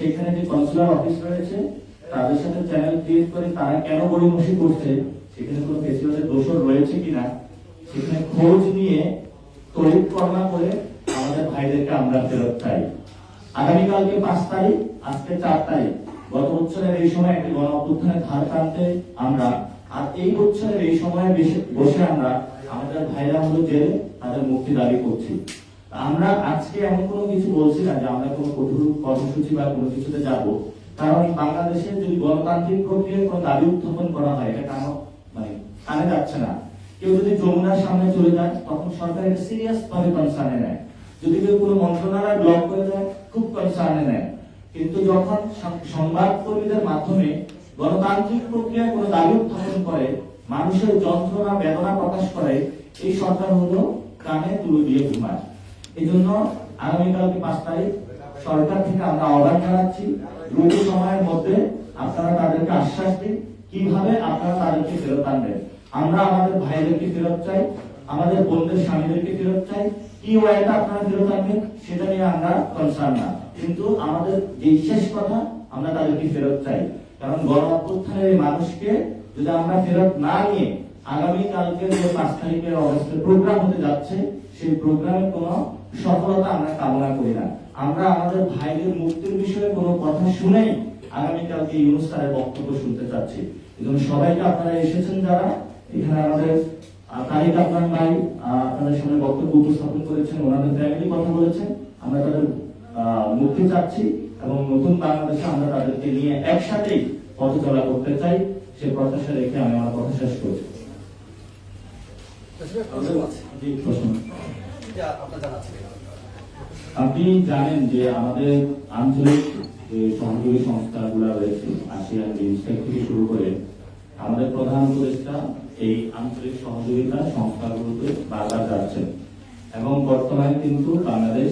এখানে যে consular office রয়েছে তাদের সাথে চ্যানেল ক্রিয়েট করে তারা কেন গড়িমসি করছে, সেখানে কোনো ফেস্টিভ্যালের দোষর রয়েছে কিনা সেখানে খোঁজ নিয়ে তড়িৎ কর্মা করে আমাদের ভাইদেরকে আমরা ফেরত চাই। আগামীকালকে 5 তারিখ, আজকে 4 তারিখ। গত বছরের এই সময় একটি গণ অভ্যুত্থানের ধার টানতে আমরা, আর এই বছরের এই সময় বসে আমরা আমাদের ভাইরা হলো জেলে, তাদের মুক্তি দাবি করছি। আমরা আজকে এমন কোনো কিছু বলছি না যে আমরা কোনো কঠোর কর্মসূচি বা কোনো কিছুতে যাব, কারণ বাংলাদেশের যদি গণতান্ত্রিক প্রক্রিয়ায় কোনো দাবি উত্থাপন করা হয় এটা কানে যাচ্ছে না। কেউ যদি যমুনার সামনে চলে যায় তখন সরকার এটা সিরিয়াস ভাবে কনসার্নে নেয়, যদি কেউ কোনো মন্ত্রণালয় ব্লক করে দেয় খুব কনসার্নে নেয়, কিন্তু যখন সংবাদ কর্মীদের মাধ্যমে গণতান্ত্রিক প্রক্রিয়ায় কোনো দাবি উত্থাপন করে, মানুষের যন্ত্রণা বেদনা প্রকাশ করে, এই সরকার হলো কানে তুলে দিয়ে ঘুমায়। এই জন্য আগামীকালকে 5 তারিখ সরকার থেকে আমরা আহ্বান জানাচ্ছি, দ্রুত সময়ের মধ্যে আপনারা তাদেরকে আশ্বাস দিন কিভাবে আপনারা তাদেরকে ফেরত আনবেন। আমরা আমাদের ভাইদেরকে ফেরত চাই, আমাদের বোনদের স্বামীদেরকে ফেরত চাই। কি ওয়াইটা আপনারা ফেরত আনবেন সেটা নিয়ে আমরা কনসার্ন না, কিন্তু আমাদের যে শেষ কথা আমরা তাদেরকে ফেরত চাই। কারণ গণ অভ্যুত্থানের মানুষকে যদি আমরা ফেরত না নিয়ে আগামীকালকে যে 5 তারিখের অগস্টের প্রোগ্রাম হতে যাচ্ছে সেই প্রোগ্রামে কোনো সফলতা আমরা কামনা করি না। আমরা আমাদের ভাইদের মুক্তির বিষয়ে কোনো কথা শুনেই আগামীকালকে ইউনূস স্যারের বক্তব্য শুনতে চাচ্ছি। এবং সবাইকে আপনারা এসেছেন যারা এখানে, আমাদের তারিক আপনার ভাই আপনাদের সামনে বক্তব্য উপস্থাপন করেছেন, ওনাদের ফ্যামিলি কথা বলেছেন, আমরা তাদের মুক্তি চাচ্ছি এবং নতুন বাংলাদেশে আমরা তাদেরকে নিয়ে একসাথেই পথ চলা করতে চাই। সে প্রত্যাশা রেখে আমি আমার কথা শেষ করছি। আপনি জানেন যে আমাদের আঞ্চলিক যে সহযোগী সংস্থাগুলো রয়েছে, আসিয়ান বিমস্টেক থেকে শুরু করে আমাদের প্রধান উপদেষ্টা এই আঞ্চলিক সহযোগিতা সংস্থাগুলোতে বারবার যাচ্ছেন এবং বর্তমানে কিন্তু বাংলাদেশ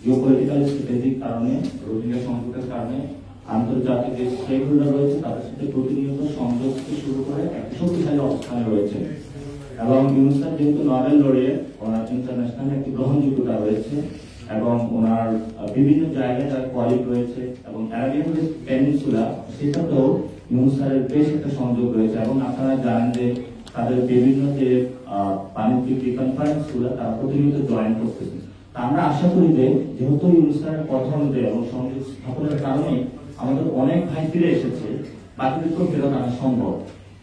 জিওপলিটিক্যাল স্ট্র্যাটেজিক কারণে, রোহিঙ্গা সংকটের কারণে আন্তর্জাতিক যে স্টেক হোল্ডার রয়েছে তাদের সাথে প্রতিনিয়ত সংযোগ থেকে শুরু করে একটি শক্তিশালী অবস্থানে রয়েছে। এবং ইউনূস স্যার যেহেতু নোবেল লরিয়েট, ওনার ইন্টারন্যাশনাল একটি গ্রহণযোগ্যতা রয়েছে এবং ওনার বিভিন্ন জায়গায় যারা কলিগ রয়েছে এবং অ্যারাবিয়ান যে পেনিনসুলা সেটাতেও ইউনূস স্যারের বেশ একটা সংযোগ রয়েছে। এবং আপনারা জানেন যে তাদের বিভিন্ন যে বাণিজ্যিক কনফারেন্স গুলো তারা প্রতিনিয়ত জয়েন করতেছে। আমরা আশা করি যে যেহেতু ইউনূস স্যারের কথা অনুযায়ী এবং সংযোগ স্থাপনের কারণে আমাদের অনেক ভাই ফিরে এসেছে, বাকিদেরকেও ফেরত আনা সম্ভব।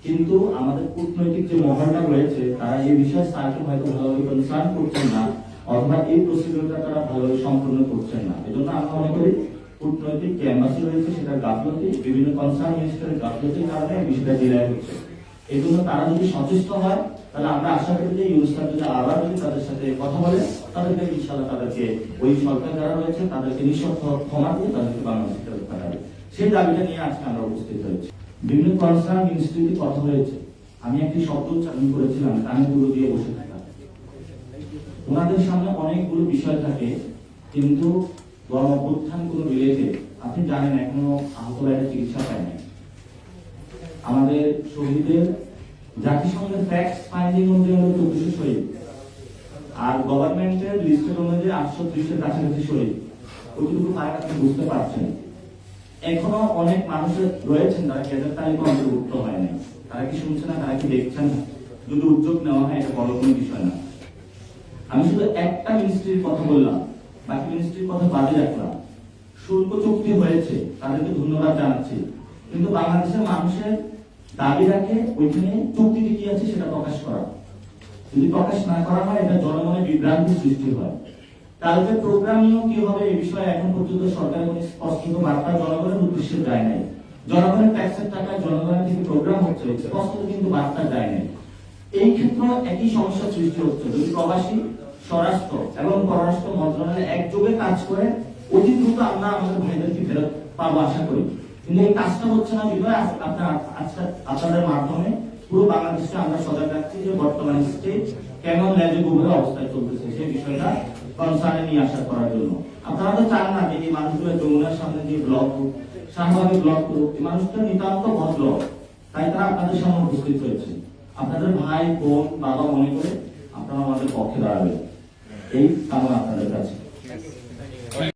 কিন্তু আমাদের কূটনৈতিক যে মহলটা রয়েছে তারা এই বিষয়ে স্যারকে হয়তো ভালোভাবে কনসার্ন করছেন না, অথবা এই প্রসিডিউরটা তারা ভালোভাবে সম্পূর্ণ করছেন না। এজন্য আমরা মনে করি কূটনৈতিক যে এম্বাসি রয়েছে সেটার গাফলতি, বিভিন্ন কনসার্ন মিনিস্টারের গাফলতির কারণে এই বিষয়টা ডিলে হচ্ছে। এই জন্য তারা যদি সচেষ্ট হয় তাহলে আমরা আশা করি যে ইউনূস স্যার যদি আবার যদি তাদের সাথে কথা বলে তাদেরকে ইনশাআল্লাহ তাদেরকে ওই সরকার যারা রয়েছে তাদেরকে নিঃশর্ত ক্ষমা দিয়ে তাদেরকে বাংলাদেশে ফেরত পাঠাবে। সেই দাবিটা নিয়ে আজকে আমরা উপস্থিত হয়েছি। বিভিন্ন কনসার্ন মিনিস্ট্রিতে কথা হয়েছে, আমি একটি শব্দ উচ্চারণ করেছিলাম, কানে তুলো দিয়ে বসে থাকা। ওনাদের সামনে অনেকগুলো বিষয় থাকে, কিন্তু গণ অভ্যুত্থান কোনো রিলেটেড আপনি জানেন এখনো আহত ভাইয়ের চিকিৎসা পায় নাই। আমাদের শহীদদের জাতিসংঘের ফ্যাক্টস ফাইন্ডিং অনুযায়ী হলো 1400 শহীদ, আর গভর্নমেন্টের লিস্টের অনুযায়ী 830-এর কাছাকাছি শহীদ। ওইটুকু ফাইন আপনি বুঝতে পারছেন। এখনো অনেক মানুষ রয়েছেন যারা গেজেট তালিকা অন্তর্ভুক্ত হয় নাই। তারা কি শুনছে না, তারা কি দেখছেন না? যদি উদ্যোগ নেওয়া হয় এটা বড় কোনো বিষয় না। আমি শুধু একটা মিনিস্ট্রির কথা বললাম, বাকি মিনিস্ট্রির কথা বাদে রাখলাম। শুল্ক চুক্তি হয়েছে, তাদেরকে ধন্যবাদ জানাচ্ছি, কিন্তু বাংলাদেশের মানুষের দাবি রাখে ওইখানে চুক্তিতে কি আছে সেটা প্রকাশ করা। যদি প্রকাশ না করা হয় এটা জনমনে বিভ্রান্তি সৃষ্টি হয়। কালকে প্রোগ্রামিংও কি হবে এই বিষয়ে এখন পর্যন্ত সরকারের কোনো স্পষ্ট বার্তা জনগণের উদ্দেশ্যে যায় নাই। জনগণের ট্যাক্সের টাকায় জনগণের থেকে প্রোগ্রাম হচ্ছে, স্পষ্ট কিন্তু বার্তা যায় নাই। এই ক্ষেত্রে একই সমস্যা সৃষ্টি হচ্ছে। যদি প্রবাসী, স্বরাষ্ট্র এবং পররাষ্ট্র মন্ত্রণালয় একযোগে কাজ করে অতি দ্রুত আমরা আমাদের ভাইদেরকে ফেরত পাবো আশা করি, কিন্তু এই কাজটা হচ্ছে না। বিধায় আপনাদের মাধ্যমে পুরো বাংলাদেশকে আমরা সজাগ রাখছি যে বর্তমানে স্টেট কেমন ন্যায্য গভীর অবস্থায় চলতেছে সেই বিষয়টা কনসার্নে নিয়ে আসা করার জন্য। আপনারা তো চান না যে এই মানুষগুলো যমুনার সামনে যে ব্লক হোক, শাহবাগে ব্লক করুক, এই মানুষটা নিতান্ত ভদ্র, তাই তারা আপনাদের সামনে উপস্থিত হয়েছে। আপনাদের ভাই বোন বাবা মনে করে আপনারা আমাদের পক্ষে দাঁড়াবেন, এই কামনা আপনাদের কাছে।